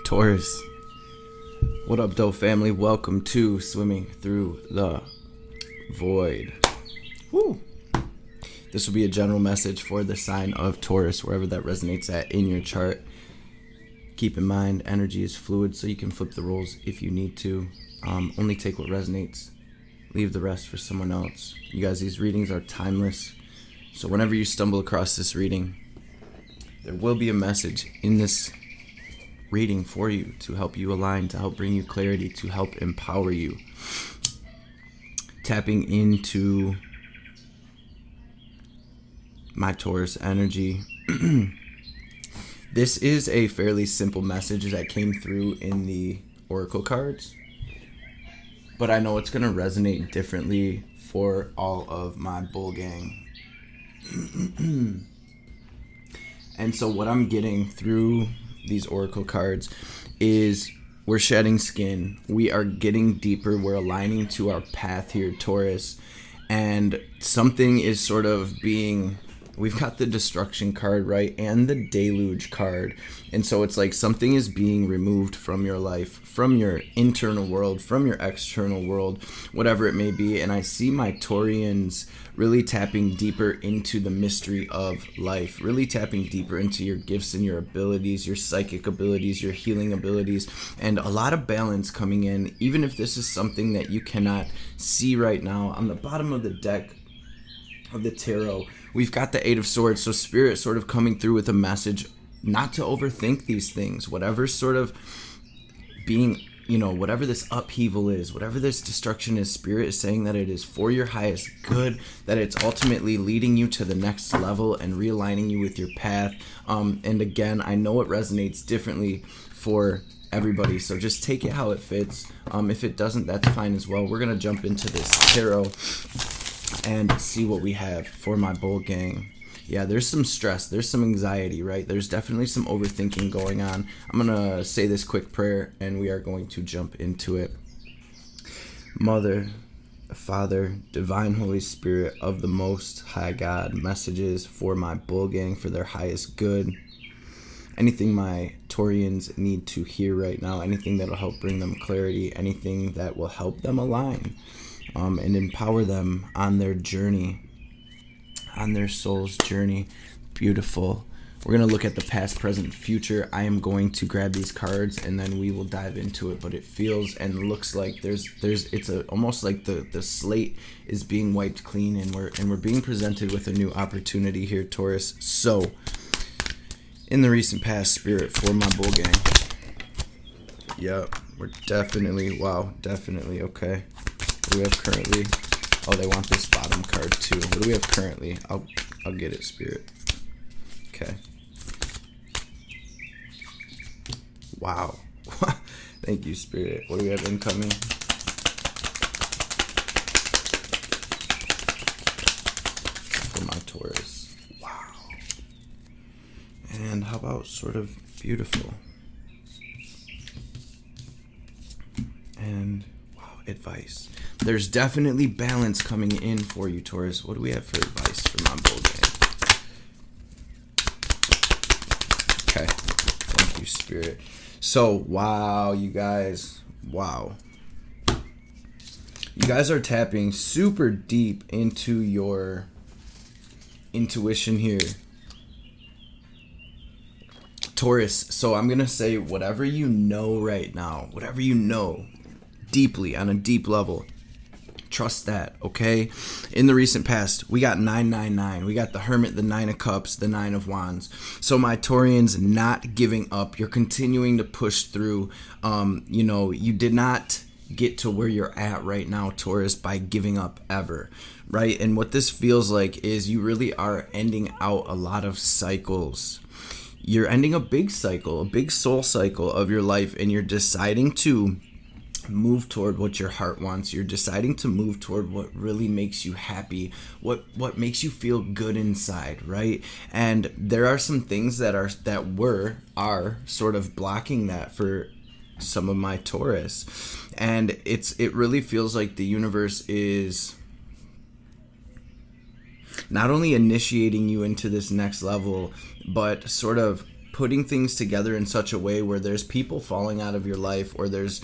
Taurus. What up, though, family? Welcome to Swimming Through the Void. Woo! This will be a general message for the sign of Taurus, wherever that resonates at in your chart. Keep in mind, energy is fluid, so you can flip the roles if you need to. Only take what resonates. Leave the rest for someone else. You guys, these readings are timeless. So whenever you stumble across this reading, there will be a message in this reading for you to help you align, to help bring you clarity, to help empower you. Tapping into my Taurus energy. This is a fairly simple message that came through in the oracle cards, but I know it's going to resonate differently for all of my bull gang. And so what I'm getting through these oracle cards is we're shedding skin. We are getting deeper. We're aligning to our path here, Taurus. And something is sort of being... We've got the destruction card, right? And the deluge card. And so it's like something is being removed from your life, from your internal world, from your external world, whatever it may be. And I see my Taurians really tapping deeper into the mystery of life, really tapping deeper into your gifts and your abilities, your psychic abilities, your healing abilities, and a lot of balance coming in, even if this is something that you cannot see right now. On the bottom of the deck of the tarot, we've got the Eight of Swords, so Spirit sort of coming through with a message not to overthink these things. Whatever sort of being, whatever this upheaval is, whatever this destruction is, Spirit is saying that it is for your highest good, that it's ultimately leading you to the next level and realigning you with your path. And again, I know it resonates differently for everybody, so just take it how it fits. If it doesn't, that's fine as well. We're going to jump into this tarot and see what we have for my bull gang. Yeah, there's some stress, there's some anxiety, right? There's definitely some overthinking going on. I'm gonna say this quick prayer and we are going to jump into it. Mother, Father, Divine Holy Spirit of the Most High God, messages for my bull gang for their highest good. Anything my Taurians need to hear right now, anything that will help bring them clarity, anything that will help them align and empower them on their journey, on their soul's journey. Beautiful. We're going to look at the past, present, future. I am going to grab these cards and then we will dive into it, but it feels and looks like it's almost like the slate is being wiped clean and we're being presented with a new opportunity here, Taurus. So in the recent past, Spirit for my bull gang. Yep, we're definitely okay. What do we have currently? Oh, they want this bottom card too. What do we have currently? I'll get it, Spirit. Okay. Wow. Thank you, Spirit. What do we have incoming? For my Taurus. Wow. And how about sort of beautiful? And advice. There's definitely balance coming in for you, Taurus. What do we have for advice for my bull gang? Okay. Thank you, Spirit. So, wow, you guys. Wow. You guys are tapping super deep into your intuition here, Taurus. So I'm going to say whatever you know right now, whatever you know deeply, on a deep level, trust that, okay? In the recent past, we got 999. We got the Hermit, the Nine of Cups, the Nine of Wands. So my Taurians, not giving up. You're continuing to push through. You did not get to where you're at right now, Taurus, by giving up ever, right? And what this feels like is you really are ending out a lot of cycles. You're ending a big cycle, a big soul cycle of your life, and you're deciding to move toward what your heart wants. You're deciding to move toward what really makes you happy, what makes you feel good inside, right? And there are some things that are sort of blocking that for some of my Taurus. And it really feels like the universe is not only initiating you into this next level, but sort of putting things together in such a way where there's people falling out of your life, or there's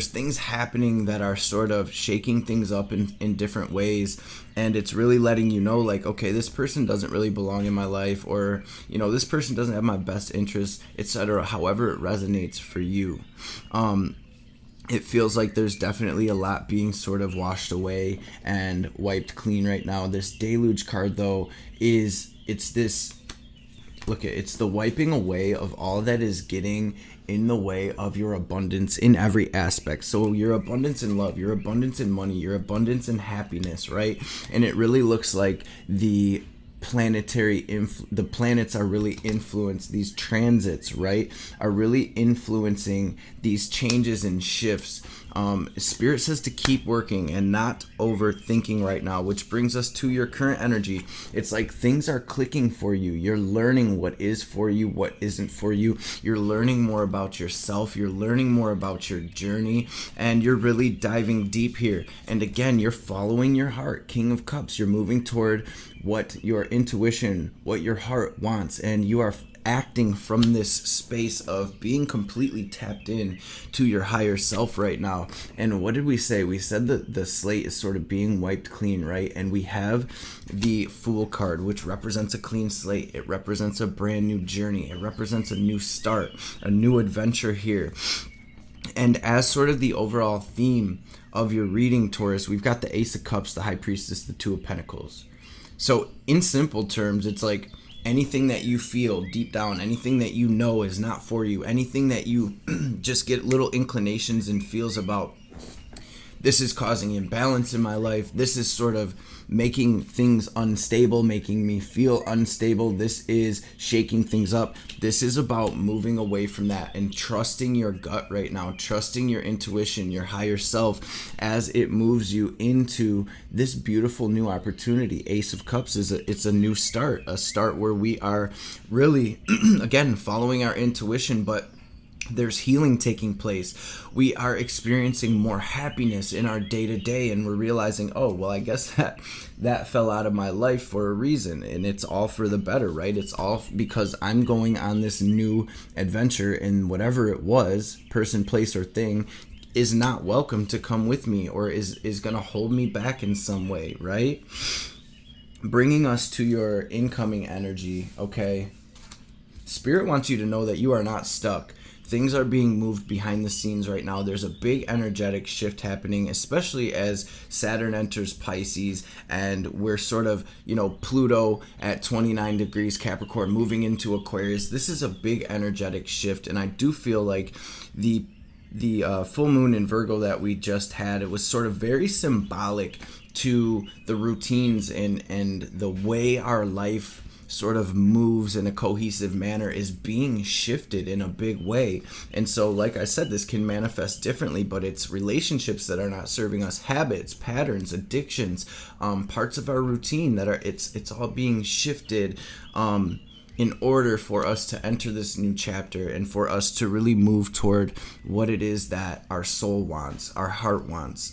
things happening that are sort of shaking things up in different ways, and it's really letting you know, like, okay, this person doesn't really belong in my life, or, you know, this person doesn't have my best interests, etc. However it resonates for you. It feels like there's definitely a lot being sort of washed away and wiped clean right now. This deluge card, though, it's the wiping away of all that is getting in the way of your abundance in every aspect. So your abundance in love, your abundance in money, your abundance in happiness, right? And it really looks like the planets are really influenced, these transits, right, are really influencing these changes and shifts. Spirit says to keep working and not overthinking right now, which brings us to your current energy. It's like things are clicking for you. You're learning what is for you, what isn't for you. You're learning more about yourself. You're learning more about your journey, and you're really diving deep here. And again, you're following your heart. King of Cups, you're moving toward what your intuition, what your heart wants, and you are acting from this space of being completely tapped in to your higher self right now. And what did we say? We said that the slate is sort of being wiped clean, right? And we have the Fool card, which represents a clean slate. It represents a brand new journey. It represents a new start, a new adventure here. And as sort of the overall theme of your reading, Taurus, we've got the Ace of Cups, the High Priestess, the Two of Pentacles. So in simple terms, it's like anything that you feel deep down, anything that you know is not for you, anything that you just get little inclinations and feels about, this is causing imbalance in my life, this is sort of making things unstable, making me feel unstable, this is shaking things up. This is about moving away from that and trusting your gut right now, trusting your intuition, your higher self, as it moves you into this beautiful new opportunity. Ace of Cups it's a new start, a start where we are really again following our intuition, but there's healing taking place. We are experiencing more happiness in our day-to-day, and we're realizing, oh, well, I guess that fell out of my life for a reason, and it's all for the better, right? It's all because I'm going on this new adventure, and whatever it was, person, place, or thing, is not welcome to come with me, or is going to hold me back in some way, right? Bringing us to your incoming energy, okay? Spirit wants you to know that you are not stuck. Things are being moved behind the scenes right now. There's a big energetic shift happening, especially as Saturn enters Pisces, and we're sort of, Pluto at 29 degrees Capricorn moving into Aquarius. This is a big energetic shift, and I do feel like the full moon in Virgo that we just had, it was sort of very symbolic to the routines and the way our life sort of moves in a cohesive manner is being shifted in a big way. And so, like I said, this can manifest differently, but it's relationships that are not serving us, habits, patterns, addictions, parts of our routine that are, it's all being shifted in order for us to enter this new chapter and for us to really move toward what it is that our soul wants, our heart wants.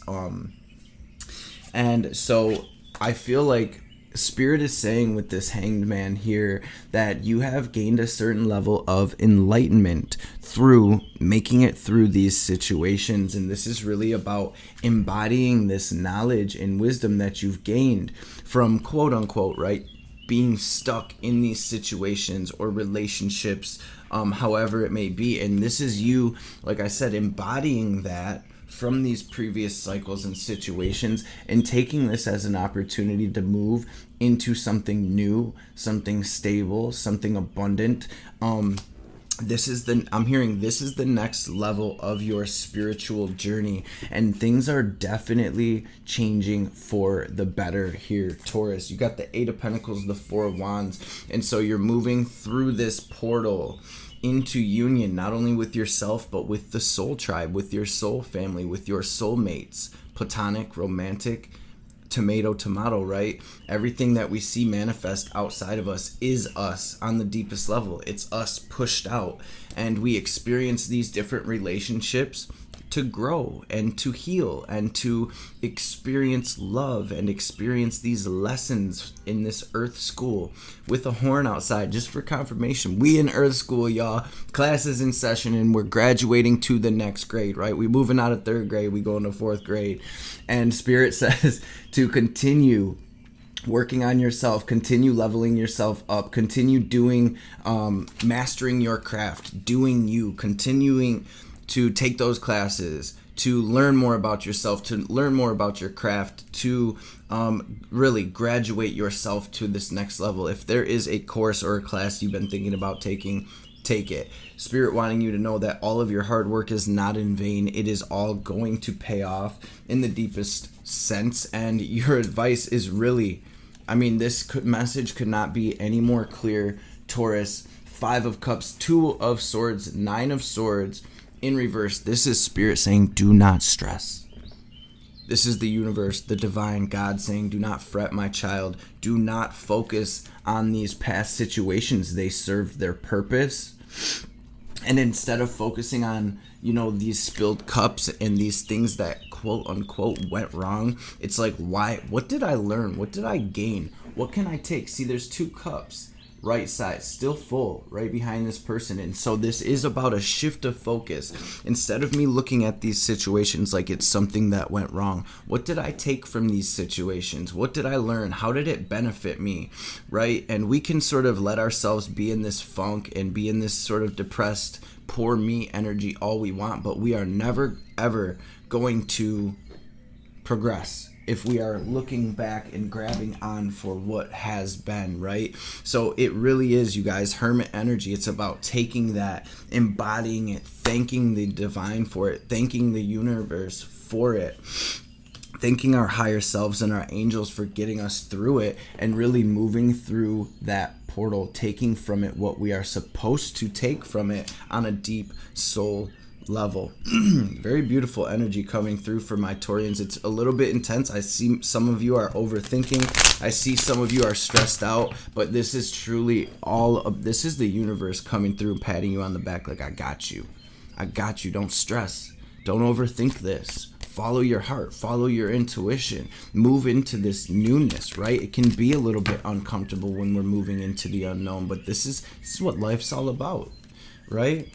And so I feel like Spirit is saying with this Hanged Man here that you have gained a certain level of enlightenment through making it through these situations, and this is really about embodying this knowledge and wisdom that you've gained from quote unquote, right, being stuck in these situations or relationships, however it may be. And this is you, like I said, embodying that from these previous cycles and situations and taking this as an opportunity to move into something new, something stable, something abundant. This is the next level of your spiritual journey, and things are definitely changing for the better here, Taurus. You got the Eight of Pentacles, the Four of Wands, and so you're moving through this portal into union, not only with yourself, but with the soul tribe, with your soul family, with your soulmates, platonic, romantic, tomato, right? Everything that we see manifest outside of us is us on the deepest level. It's us pushed out, and we experience these different relationships to grow and to heal and to experience love and experience these lessons in this earth school with a horn outside just for confirmation. We in earth school, y'all. Class is in session and we're graduating to the next grade, right? We moving out of third grade, we go into fourth grade. And Spirit says to continue working on yourself, continue leveling yourself up, continue doing, mastering your craft, doing you, continuing to take those classes, to learn more about yourself, to learn more about your craft, to really graduate yourself to this next level. If there is a course or a class you've been thinking about taking, take it. Spirit wanting you to know that all of your hard work is not in vain. It is all going to pay off in the deepest sense. And your advice is really, I mean, this message could not be any more clear. Taurus, 5 of Cups, 2 of Swords, 9 of Swords in reverse. This is Spirit saying, do not stress. This is the universe, the divine God saying, do not fret, my child. Do not focus on these past situations. They served their purpose. And instead of focusing on, these spilled cups and these things that quote unquote went wrong, it's like, why? What did I learn? What did I gain? What can I take? See, there's 2 cups, right side, still full, right behind this person. And so this is about a shift of focus. Instead of me looking at these situations like it's something that went wrong, what did I take from these situations? What did I learn? How did it benefit me, right? And we can sort of let ourselves be in this funk and be in this sort of depressed, poor me energy all we want, but we are never, ever going to progress if we are looking back and grabbing on for what has been, right? So it really is, you guys, hermit energy. It's about taking that, embodying it, thanking the divine for it, thanking the universe for it, thanking our higher selves and our angels for getting us through it, and really moving through that portal, taking from it what we are supposed to take from it on a deep soul level. Very beautiful energy coming through for my Taurians. It's a little bit intense. I see some of you are overthinking. I see some of you are stressed out, but this is truly this is the universe coming through, patting you on the back like, I got you. I got you. Don't stress. Don't overthink this. Follow your heart, follow your intuition, move into this newness, right? It can be a little bit uncomfortable when we're moving into the unknown, but this is what life's all about, right?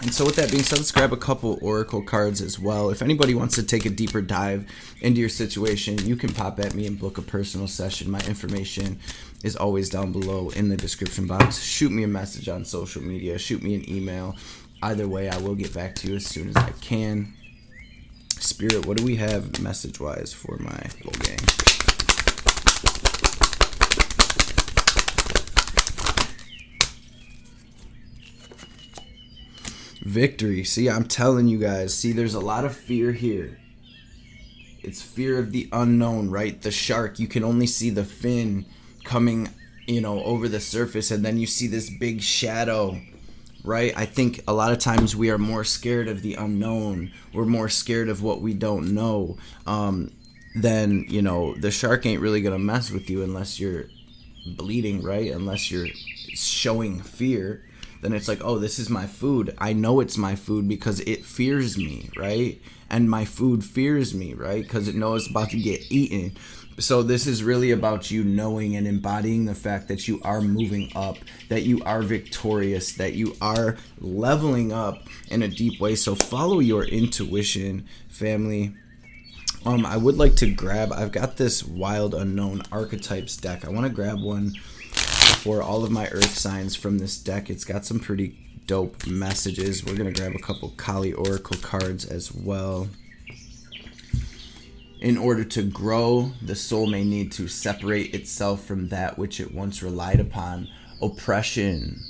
And so with that being said, let's grab a couple oracle cards as well. If anybody wants to take a deeper dive into your situation, you can pop at me and book a personal session. My information is always down below in the description box. Shoot me a message on social media, shoot me an email. Either way, I will get back to you as soon as I can. Spirit, what do we have message-wise for my little gang? Victory. See, I'm telling you guys. See, there's a lot of fear here. It's fear of the unknown, right? The shark, you can only see the fin coming, over the surface, and then you see this big shadow, right? I think a lot of times we are more scared of the unknown. We're more scared of what we don't know. Then, the shark ain't really going to mess with you unless you're bleeding, right? Unless you're showing fear. Then it's like, oh, this is my food. I know it's my food because it fears me, right? And my food fears me, right? Because it knows it's about to get eaten. So this is really about you knowing and embodying the fact that you are moving up, that you are victorious, that you are leveling up in a deep way. So follow your intuition, family. I would like to grab, I've got this Wild Unknown Archetypes deck. I want to grab one for all of my earth signs from this deck. It's got some pretty dope messages. We're going to grab a couple Kali Oracle cards as well. In order to grow, the soul may need to separate itself from that which it once relied upon. Oppression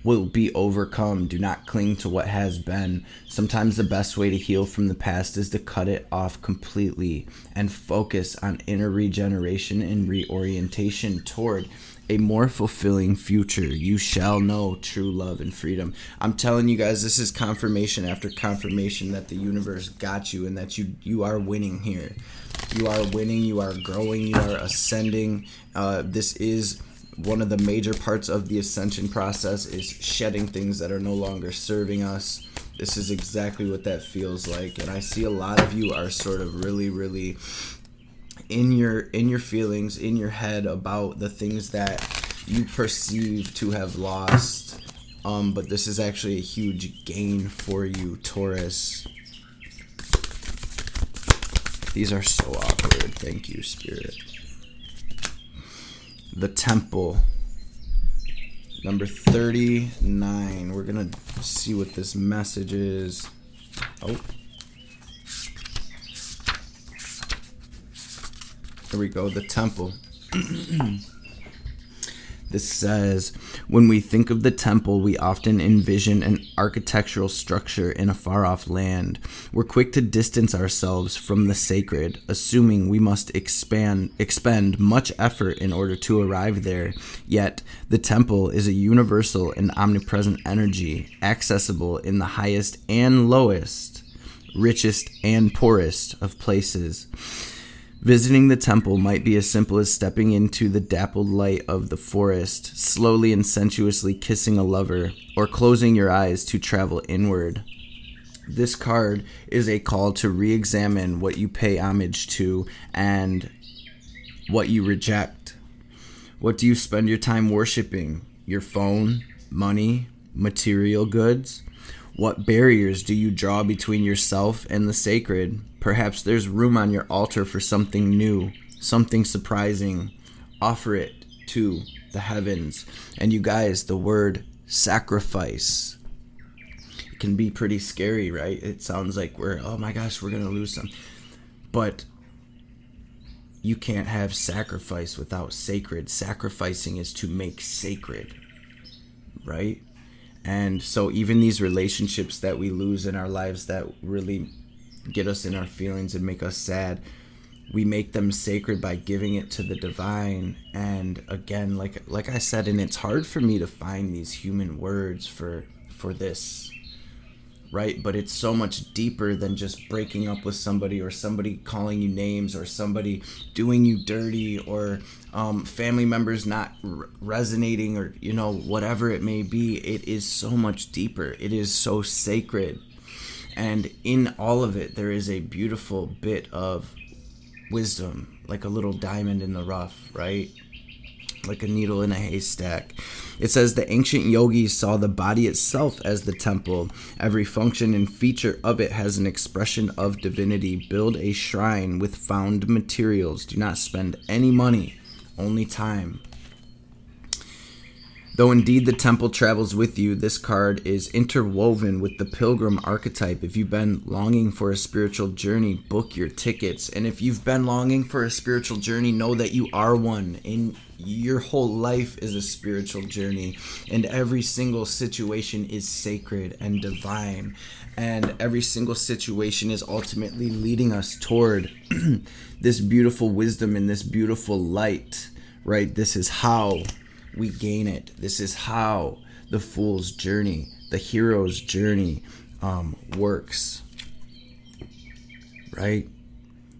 will be overcome. Do not cling to what has been. Sometimes the best way to heal from the past is to cut it off completely and focus on inner regeneration and reorientation toward a more fulfilling future. You shall know true love and freedom. I'm telling you guys, this is confirmation after confirmation that the universe got you and that you are winning here. You are winning, you are growing, you are ascending. This is one of the major parts of the ascension process, is shedding things that are no longer serving us. This is exactly what that feels like. And I see a lot of you are sort of really, really in your feelings, in your head about the things that you perceive to have lost. But this is actually a huge gain for you, Taurus. These are so awkward. Thank you, Spirit. The Temple. Number 39. We're going to see what this message is. Oh. Here we go. The Temple. This says, when we think of the temple, we often envision an architectural structure in a far-off land. We're quick to distance ourselves from the sacred, assuming we must expend much effort in order to arrive there. Yet, the temple is a universal and omnipresent energy, accessible in the highest and lowest, richest and poorest of places. Visiting the temple might be as simple as stepping into the dappled light of the forest, slowly and sensuously kissing a lover, or closing your eyes to travel inward. This card is a call to re-examine what you pay homage to and what you reject. What do you spend your time worshiping? Your phone, money, material goods? What barriers do you draw between yourself and the sacred? Perhaps there's room on your altar for something new, something surprising. Offer it to the heavens. And you guys, the word sacrifice, it can be pretty scary, right? It sounds like oh my gosh, we're going to lose some. But you can't have sacrifice without sacred. Sacrificing is to make sacred, right? And so even these relationships that we lose in our lives that really get us in our feelings and make us sad, we make them sacred by giving it to the divine. And again, like I said, and it's hard for me to find these human words for this, right? But it's so much deeper than just breaking up with somebody, or somebody calling you names, or somebody doing you dirty, or family members not resonating, or whatever it may be. It is so much deeper. It is so sacred. And in all of it, there is a beautiful bit of wisdom, like a little diamond in the rough, right? Like a needle in a haystack. It says the ancient yogis saw the body itself as the temple. Every function and feature of it has an expression of divinity. Build a shrine with found materials. Do not spend any money, only time. Though indeed the temple travels with you, this card is interwoven with the pilgrim archetype. If you've been longing for a spiritual journey, book your tickets. And if you've been longing for a spiritual journey, know that you are one. And your whole life is a spiritual journey. And every single situation is sacred and divine. And every single situation is ultimately leading us toward this beautiful wisdom and this beautiful light, right? This is how we gain it. This is how the fool's journey, the hero's journey, works, right?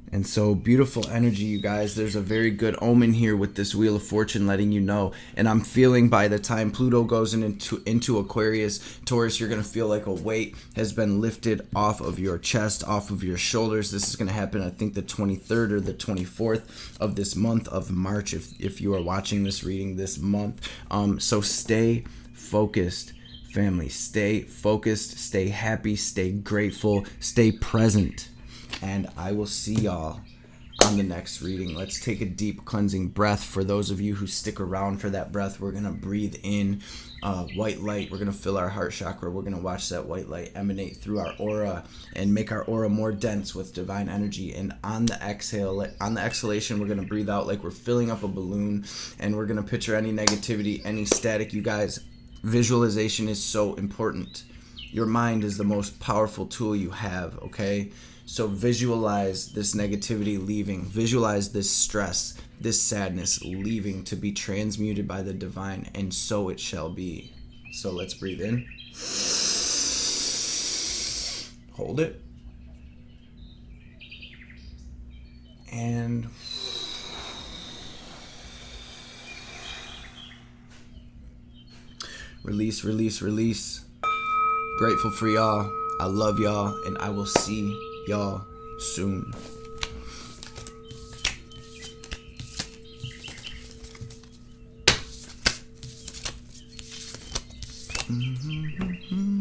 And so beautiful energy, you guys. There's a very good omen here with this Wheel of Fortune letting you know. And I'm feeling by the time Pluto goes into Aquarius, Taurus, you're going to feel like a weight has been lifted off of your chest, off of your shoulders. This is going to happen, I think, the 23rd or the 24th of this month of March, if you are watching this reading this month. So stay focused, family. Stay focused, stay happy, stay grateful, stay present. And I will see y'all on the next reading. Let's take a deep cleansing breath. For those of you who stick around for that breath, we're going to breathe in white light. We're going to fill our heart chakra. We're going to watch that white light emanate through our aura and make our aura more dense with divine energy. And on the exhalation, we're going to breathe out like we're filling up a balloon. And we're going to picture any negativity, any static. You guys, visualization is so important. Your mind is the most powerful tool you have, okay? So visualize this negativity leaving. Visualize this stress, this sadness leaving to be transmuted by the divine, and so it shall be. So let's breathe in. Hold it. And release, release, release. Grateful for y'all. I love y'all, and I will see y'all soon. Mm-hmm.